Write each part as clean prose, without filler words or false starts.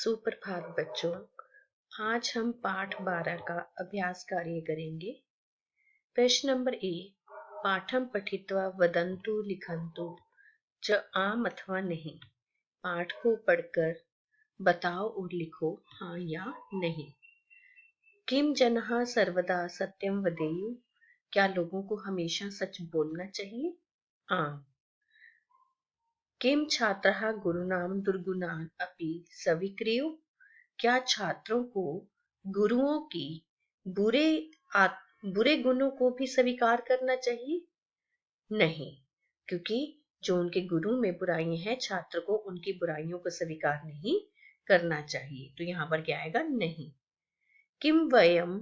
सुप्रभात बच्चों। आज हम पाठ 12 का अभ्यास कार्य करेंगे। प्रश्न नंबर 1, पाठम पठित्वा वदन्तु लिखन्तु च आम अथवा नहीं। पाठ को पढ़कर बताओ और लिखो हाँ या नहीं। किम जनः सर्वदा सत्यम वदेयुः, क्या लोगों को हमेशा सच बोलना चाहिए? आम। किम छात्रः गुरुणां दुर्गुणान् अपि स्वीकुर्युः, क्या छात्रों को गुरुओं की बुरे गुणों को भी स्वीकार करना चाहिए? नहीं, क्योंकि जो उनके गुरु में बुराइयां हैं, छात्र को उनकी बुराइयों को स्वीकार नहीं करना चाहिए। तो यहाँ पर क्या आएगा? नहीं। किम वयम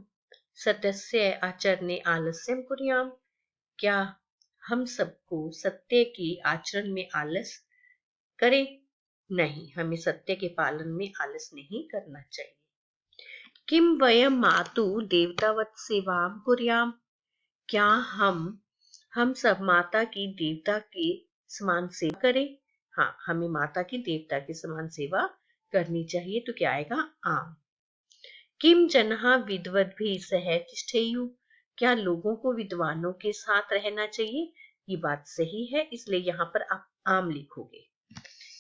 सत्यस्य आचरणे आलस्यम कुर्याम, क्या हम सबको सत्य की आचरण में आलस करें? नहीं, हमें सत्य के पालन में आलस नहीं करना चाहिए। किम वयम मातु देवतावत् सेवां कुर्याम, क्या हम सब माता की देवता के समान सेवा करें? हाँ, हमें माता की देवता के समान सेवा करनी चाहिए। तो क्या आएगा? आम। किम जनः विद्वद्भिः सह तिष्ठेयुः, क्या लोगों को विद्वानों के साथ रहना चाहिए? ये बात सही है, इसलिए यहाँ पर आप आम लिखोगे।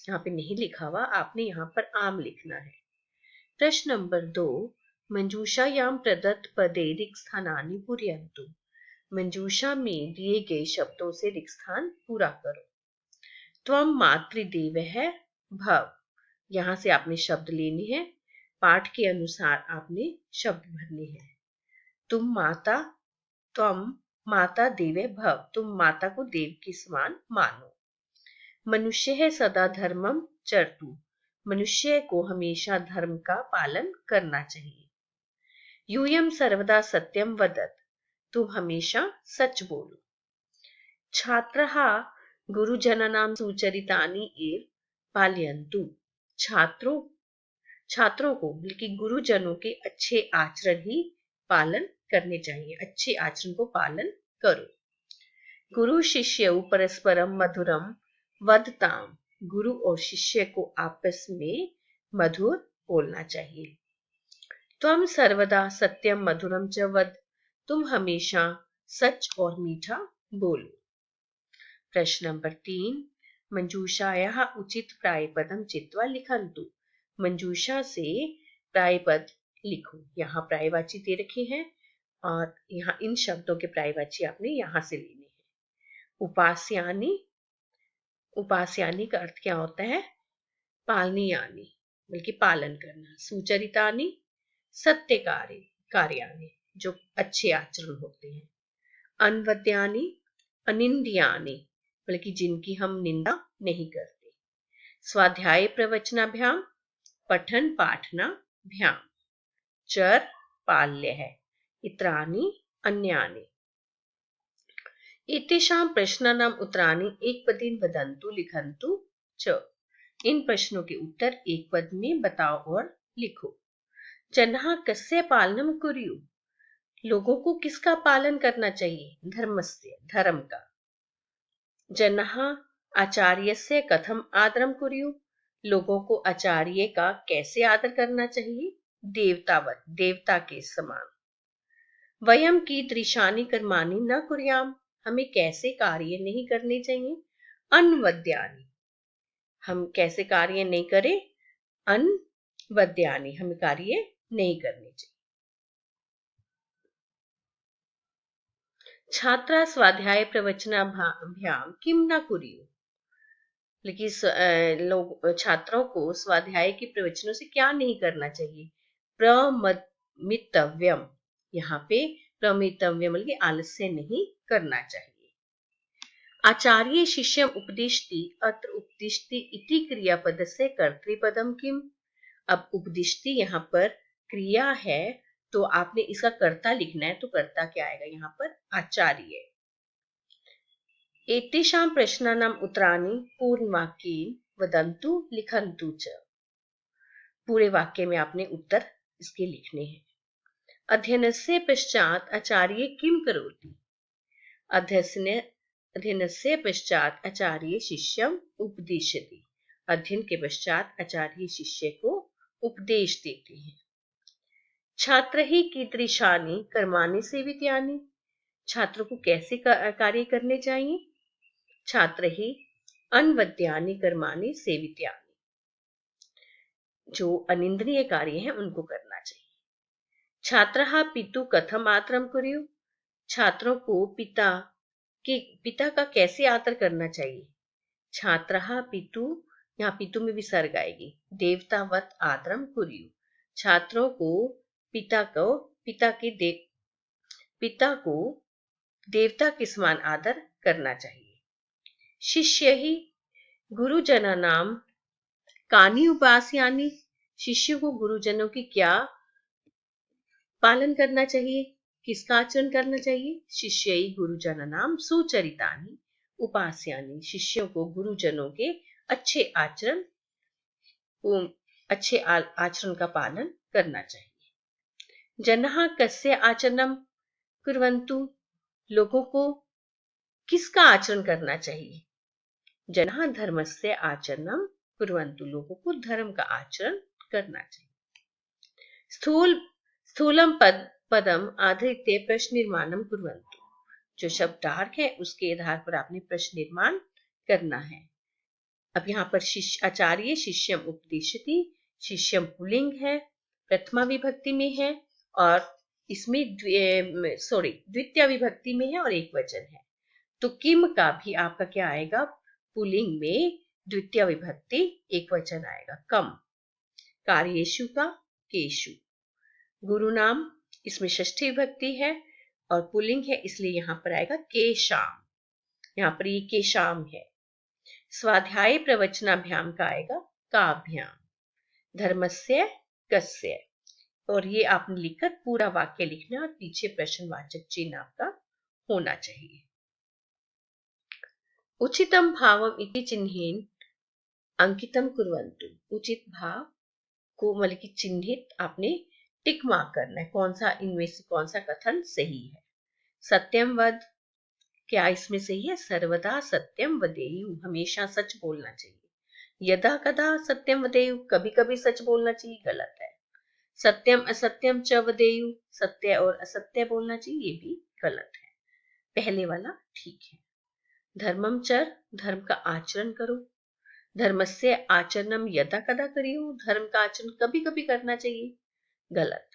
यहाँ पे नहीं लिखा हुआ, आपने यहाँ पर आम लिखना है। प्रश्न नंबर 2, मंजूषायां प्रदत्त पदे रिक्त स्थानानि पूरयन्तु, मंजूषा में दिए गए शब्दों से रिक्त स्थान पूरा करो। त्वं मातृदेवः भव, यहाँ से आपने शब्द लेने हैं, पाठ के अनुसार आपने शब्द भरने हैं। त्वं माता देवे भव, तुम माता को देव के समान मानो। मनुष्य है सदा धर्मम चरतु, मनुष्य को हमेशा धर्म का पालन करना चाहिए। यूयम सर्वदा सत्यम वदत, तुम हमेशा सच बोलो। छात्रः गुरुजनानां सुचरितानि एव पालयन्तु, छात्रों को बल्कि गुरुजनों के अच्छे आचरण ही पालन करने चाहिए। अच्छे आचरण को पालन करो। गुरु शिष्यौ परस्परम मधुरम वदताम, गुरु और शिष्य को आपस में मधुर बोलना चाहिए। त्वं सर्वदा सत्यम मधुरम च वद, तुम हमेशा सच और मीठा बोलो। प्रश्न नंबर 3, मंजूषायाः उचित प्रायपदम चित्वा लिखन्तु, मंजूषा से प्रायपद लिखो। यहाँ प्रायवाची दे रखे हैं और यहाँ इन शब्दों के प्रायवाची आपने यहाँ से लेने हैं। उपास्यानि का अर्थ क्या होता है? पालनीयानि, बल्कि पालन करना। सुचरितानि, सत्य कार्यानि, जो अच्छे आचरण होते हैं। अनवद्यानि, अनिंद्यानि, बल्कि जिनकी हम निंदा नहीं करते। स्वाध्याय प्रवचनाभ्याम, पठन पाठनाभ्याम। चर पाल्य है। इतरानि अन्यानि। एतेषां प्रश्नानाम् उत्तराणि एकपदेन वदन्तु लिखन्तु च, इन प्रश्नों के उत्तर एक पद में बताओ और लिखो। जनः कस्य पालनम कुर्युः, लोगों को किसका पालन करना चाहिए? धर्मस्य, धर्म का। जनः आचार्यस्य कथम आदरम कुर्युः, लोगों को आचार्य का कैसे आदर करना चाहिए? देवतावत, देवता के समान। वयम कीदृशानि कर्माणि न कुर्याम, हमें कैसे कार्य नहीं करने चाहिए? अनवद्यानि, हम कैसे कार्य नहीं करें? अनवद्यानि, हमें कार्य नहीं करने चाहिए। छात्रा स्वाध्याय प्रवचनाभ्याम किम न कुर्युः, लेकिन लोग छात्रों को स्वाध्याय के प्रवचनों से क्या नहीं करना चाहिए? प्रमितव्यम, यहाँ पे प्रमितव्यम बल्कि आलस्य नहीं करना चाहिए। आचार्य शिष्यम उपदिष्टि, अत्र उपदिष्टि इति क्रियापदस्य कर्तृपदम किम, अब उपदिष्टि यहाँ पर क्रिया है तो आपने इसका कर्ता लिखना है, तो कर्ता क्या आएगा यहाँ पर? आचार्य। एतेषां प्रश्नानाम् उत्तराणि पूर्णवाक्येन वदन्तु लिखन्तु च, पूरे वाक्य में आपने उत्तर इसके लिखने हैं। अध्ययनस्य पश्चात आचार्य किम करोति, अध्ययनस्य पश्चात आचार्य शिष्यम उपदिशति, अध्ययन के पश्चात आचार्य शिष्य को उपदेश देते हैं। छात्र ही कीदृशानि कर्माणि सेवित्यानि, छात्रों को कैसे कार्य करने चाहिए? छात्र ही अनवद्यानि कर्माणि सेवित्यानि, जो अनिंदनीय कार्य है उनको करना चाहिए। छात्रः पितु कथम आदरं कुर्युः, छात्रों को पिता का कैसे आदर करना चाहिए? छात्रः पितु, यहाँ पितु में विसर्ग आएगी, देवतावत आदरं कुर्युः, छात्रों को पिता को देवता के समान आदर करना चाहिए। शिष्य ही गुरुजनानां कानि उपास्यानि, शिष्य को गुरुजनों की क्या पालन करना चाहिए, किसका आचरण करना चाहिए? शिष्य ही गुरुजनानां सुचरितानि उपास्यानि, शिष्यों को गुरुजनों के अच्छे आचरण का पालन करना चाहिए। जनः कस्य आचरणं कुर्वन्तु, लोगों को किसका आचरण करना चाहिए? जनः धर्मस्य आचरणं कुर्वन्तु, लोगों को धर्म का आचरण करना चाहिए। स्थूलम पदम आधृत्य प्रश्न निर्माणम कुर्वन्तु, जो शब्द डार्क है उसके आधार पर आपने प्रश्न निर्माण करना है। अब यहाँ पर आचार्य शिष्यम उपदेशति, शिष्यम पुल्लिंग है, प्रथमा विभक्ति में है, और इसमें द्वितीय विभक्ति में है और एक वचन है। तो किम का भी आपका क्या आएगा? पुल्लिंग में द्वितीय विभक्ति एक वचन आएगा, कम। कार्येषु का केशु। गुरु नाम, इसमें षष्ठी विभक्ति है और पुल्लिंग है, इसलिए यहाँ पर आएगा केशाम, यहाँ पर ये केशाम है। स्वाध्याय प्रवचनाभ्याम का आएगा काभ्याम। धर्मस्य कस्य, और ये आपने लिखकर पूरा वाक्य लिखना और पीछे प्रश्नवाचक चिन्ह आपका होना चाहिए। उचितम भावम इति चिन्हेन अंकितम कुर्वन्तु, उचित भाव को मतलब कि चिन्हित आपने टिक मार्क करना है, कौन सा इनमें से कौन सा कथन सही है। सत्यम वद, क्या इसमें सही है? सर्वदा सत्यम वदेयु, हमेशा सच बोलना चाहिए। यदा कदा सत्यम वदेयु, कभी कभी सच बोलना चाहिए, गलत है। सत्यम असत्यम च वदेयु, सत्य और असत्य बोलना चाहिए, ये भी गलत है। पहले वाला ठीक है। धर्मम चर, धर्म का आचरण करो। धर्मस्य आचरणम यदा कदा करियो, धर्म का आचरण कभी कभी करना चाहिए, गलत।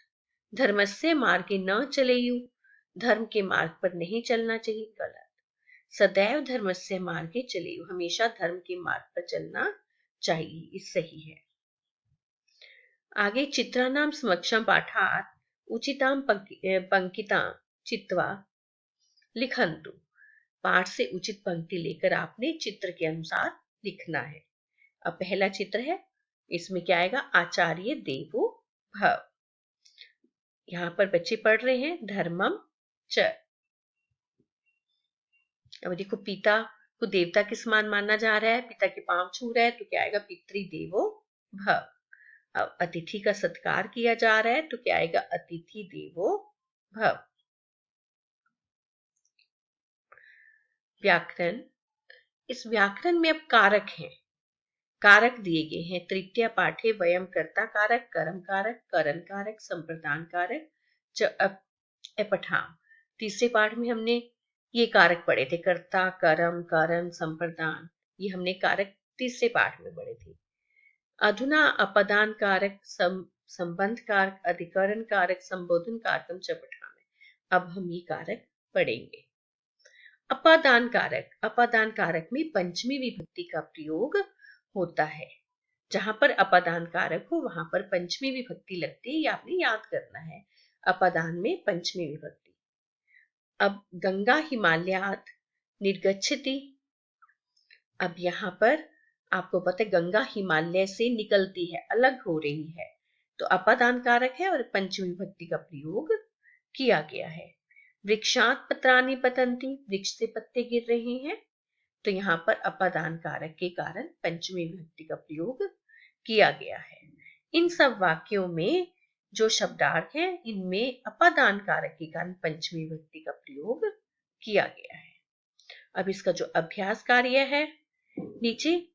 धर्मस्य मार्गे न चलेयु, धर्म के मार्ग पर नहीं चलना चाहिए, गलत। सदैव धर्मस्य मार्गे चलेयु, हमेशा धर्म के मार्ग पर चलना चाहिए, ये सही है। आगे चित्राणाम समक्षम पाठात उचितां पंक्तितां चित्वा लिखन्तु, पाठ से उचित पंक्ति लेकर आपने चित्र के अनुसार लिखना है। अब पहला चित्र है, इसमें क्या आएगा? आचार्य देवो भव। यहाँ पर बच्चे पढ़ रहे हैं धर्मम च। अब देखो पिता को देवता के समान माना जा रहा है, पिता के पांव छू रहा है, तो क्या आएगा? पितृदेवो भव। अब अतिथि का सत्कार किया जा रहा है, तो क्या आएगा? अतिथि देवो भव। व्याकरण, इस व्याकरण में अब कारक हैं, कारक दिए गए हैं। तृतीय पाठे वयम कर्ता कारक, कर्म कारक, करण कारक, संप्रदान कारक, अपठाम। तीसरे पाठ में हमने ये कारक पढ़े थे, कर्ता, कर्म, करण, संप्रदान, ये हमने कारक तीसरे पाठ में पढ़े थे। अधुना अपदान कारक, संबंध कारक, अधिकरण कारक, संबोधन कारकम च पठामि। अब हम ये कारक पढ़ेंगे। अपादान कारक, अपादान कारक में पंचमी विभक्ति का प्रयोग होता है। जहां पर अपादान कारक हो वहां पर पंचमी विभक्ति लगती है, ये आपने याद करना है। अपादान में पंचमी विभक्ति। अब गंगा हिमालयात निर्गच्छति, अब यहाँ पर आपको पता है गंगा हिमालय से निकलती है, अलग हो रही है, तो अपादान कारक है और पंचमी विभक्ति का प्रयोग किया गया है। वृक्षात पत्राणि पतन्ति, वृक्ष से पत्ते गिर रहे हैं, तो यहाँ पर अपादान कारक के कारण पंचमी विभक्ति का प्रयोग किया गया है। इन सब वाक्यों में जो शब्दार्थ है, इनमें अपादान कारक के कारण पंचमी विभक्ति का प्रयोग किया गया है। अब इसका जो अभ्यास कार्य है नीचे,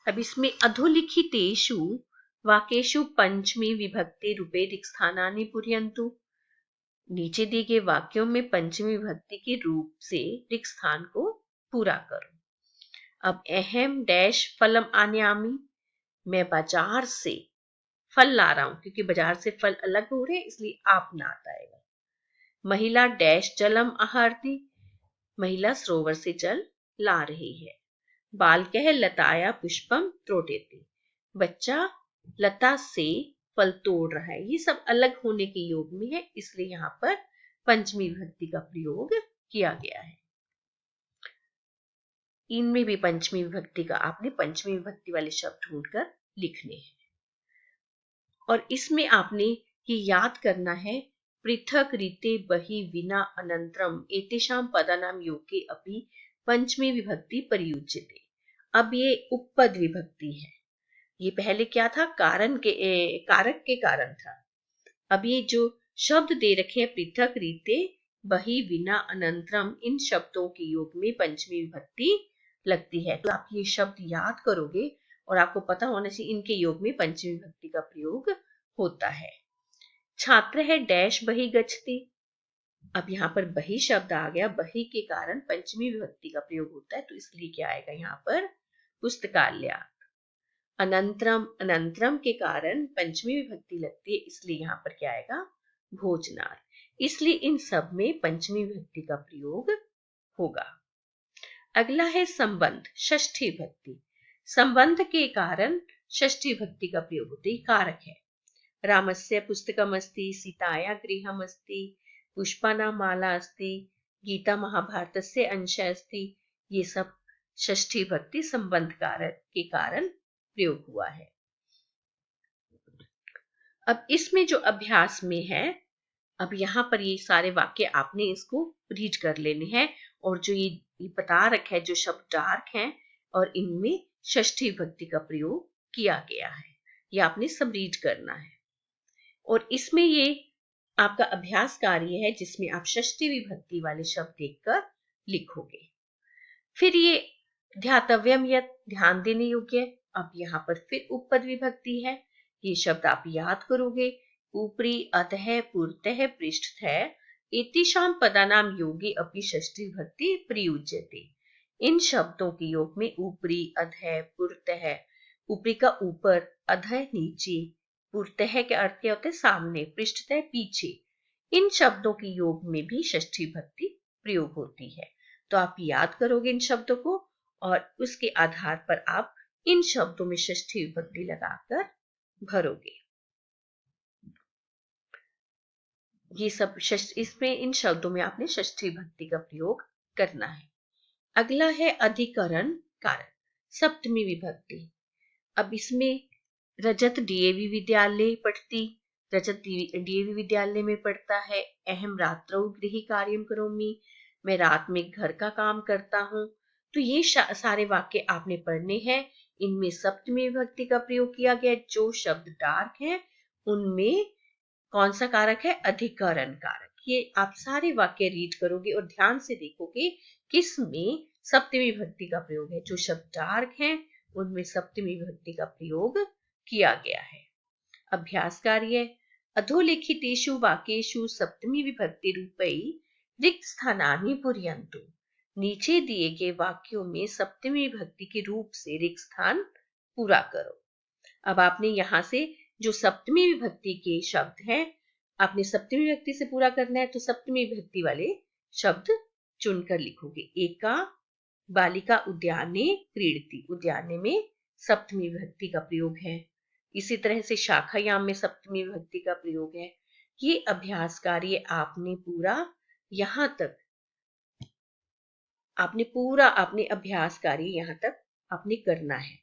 अब इसमें अधोलिखितेषु वाक्येषु पंचमी विभक्ति रूपे रिक्स्थानानि पूरयन्तु। नीचे दिए गए वाक्यों में पंचमी विभक्ति के रूप से रिक्स्थान को पूरा करो। अब अहम डैश फलम आनयामि, मैं बाजार से फल ला रहा हूं, क्योंकि बाजार से फल अलग हो रहे इसलिए आप नात आएगा। महिला डैश जलम आहरति, महिला सरोवर से जल ला रही है। बालकः लताया पुष्पम त्रोटेति, बच्चा लता से फल तोड़ रहा है। ये सब अलग होने के योग में है, इसलिए यहाँ पर पंचमी विभक्ति का प्रयोग किया गया है। इनमें भी पंचमी विभक्ति का आपने पंचमी विभक्ति वाले शब्द ढूंढकर लिखने हैं। और इसमें आपने ये याद करना है, पृथक रीते बहि विना अनंतरम एतेषां पदानां योगे अपि पंचमी विभक्ति प्रयुज्यते। अब ये उपपद विभक्ति है। ये पहले क्या था, कारक के कारण था। अब ये जो शब्द दे रखे हैं पृथक रीते बहि विना अनंतरम, इन शब्दों के योग में पंचमी विभक्ति लगती है। तो आप ये शब्द याद करोगे और आपको पता होना चाहिए इनके योग में पंचमी विभक्ति का प्रयोग होता है। छात्र है डैश बहि गच्छति, अब यहाँ पर बहि शब्द आ गया, बहि के कारण पंचमी विभक्ति का प्रयोग होता है, तो इसलिए क्या आएगा यहाँ पर, पुस्तकालय। अनंतरम, अनंतरम के कारण पंचमी विभक्ति लगती है, इसलिए यहाँ पर क्या आएगा, भोजनालय। इसलिए इन सब में पंचमी विभक्ति का प्रयोग होगा। अगला है संबंध, षष्ठी विभक्ति। संबंध के कारण षष्ठी विभक्ति का प्रयोग होता है, कारक है। रामस्य पुस्तकम अस्ति, सीताया गृहम अस्ति, पुष्पानां माला अस्ति, गीता महाभारतस्य अंशः अस्ति। ये सब षष्ठी विभक्ति संबंध कारक के कारण प्रयोग हुआ है। अब इसमें जो अभ्यास में है, अब यहाँ पर ये सारे वाक्य आपने इसको रीड कर लेने हैं, और जो ये बता रखा है जो शब्द डार्क हैं और इनमें षष्ठी विभक्ति का प्रयोग किया गया है, ये आपने सब रीड करना है। और इसमें ये आपका अभ्यास कार्य है जिसमें आप षष्ठी विभक्ति वाले शब्द देखकर लिखोगे। फिर ये ध्यातव्यम या ध्यान देने योग्य, अब यहाँ पर फिर उपपद विभक्ति है, ये शब्द आप याद करोगे। ऊपरी, अधः, पुरतः, पृष्ठतः एतेषां पदानां योगे अपि षष्ठी विभक्ति प्रयुज्यते। इन शब्दों के योग में ऊपरी, अधः, पुरतः, ऊपरी का ऊपर, अधः नीचे, पुरतः के अर्थ क्या होते हैं, सामने, पृष्ठतः पीछे। इन शब्दों के योग में भी षष्ठी विभक्ति प्रयोग होती है। तो आप याद करोगे इन शब्दों को और उसके आधार पर आप इन शब्दों में षष्ठी विभक्ति लगाकर भरोगे। ये सब इसमें इन शब्दों में आपने षष्ठी विभक्ति का प्रयोग करना है। अगला है अधिकरण कारक, सप्तमी विभक्ति। अब इसमें रजत डीएवी विद्यालय पढ़ती, रजत डीएवी विद्यालय में पढ़ता है। अहम रात्रौ गृह कार्यम करोमि, मैं रात में घर का काम करता हूँ। तो ये सारे वाक्य आपने पढ़ने हैं। इनमें सप्तमी विभक्ति का प्रयोग किया गया। जो शब्द डार्क है उनमें कौन सा कारक है, अधिकरण कारक। ये आप सारे वाक्य रीड करोगे और ध्यान से देखोगे किस में सप्तमी विभक्ति का प्रयोग है। जो शब्द डार्क है उनमें सप्तमी विभक्ति का प्रयोग किया गया है। अभ्यास कार्य, अधोलिखितेषु वाक्येषु सप्तमी विभक्ति रूपै रिक्त स्थानानि पूरयन्तु। नीचे दिए गए वाक्यों में सप्तमी विभक्ति के रूप से रिक्त स्थान पूरा करो। अब आपने यहाँ से जो सप्तमी विभक्ति के शब्द हैं, आपने सप्तमी विभक्ति से पूरा करना है, तो सप्तमी विभक्ति वाले शब्द चुनकर लिखोगे। एका बालिका उद्याने क्रीडति, उद्याने में सप्तमी विभक्ति का प्रयोग है। इसी तरह से शाखायाम में सप्तमी विभक्ति का प्रयोग है। ये अभ्यास कार्य आपने पूरा यहाँ तक, आपने पूरा अपने अभ्यास कार्य यहाँ तक आपने करना है।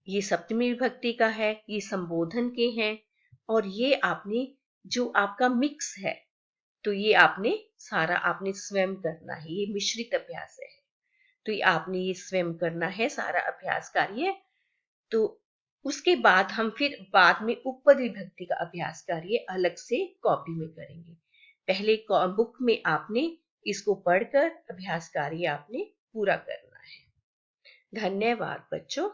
ये सप्तमी विभक्ति का है, ये संबोधन के हैं, और ये आपने जो आपका मिक्स है, तो ये आपने सारा आपने स्वयं करना है। ये मिश्रित अभ्यास है, तो ये आपने ये स्वयं करना है सारा अभ्यास कार्य। तो उसके बाद हम फिर बाद में उपपद विभक्ति का अभ्यास कार्य अलग से कॉपी में करेंगे। पहले बुक में आपने इसको पढ़कर अभ्यास कार्य आपने पूरा करना है। धन्यवाद बच्चों।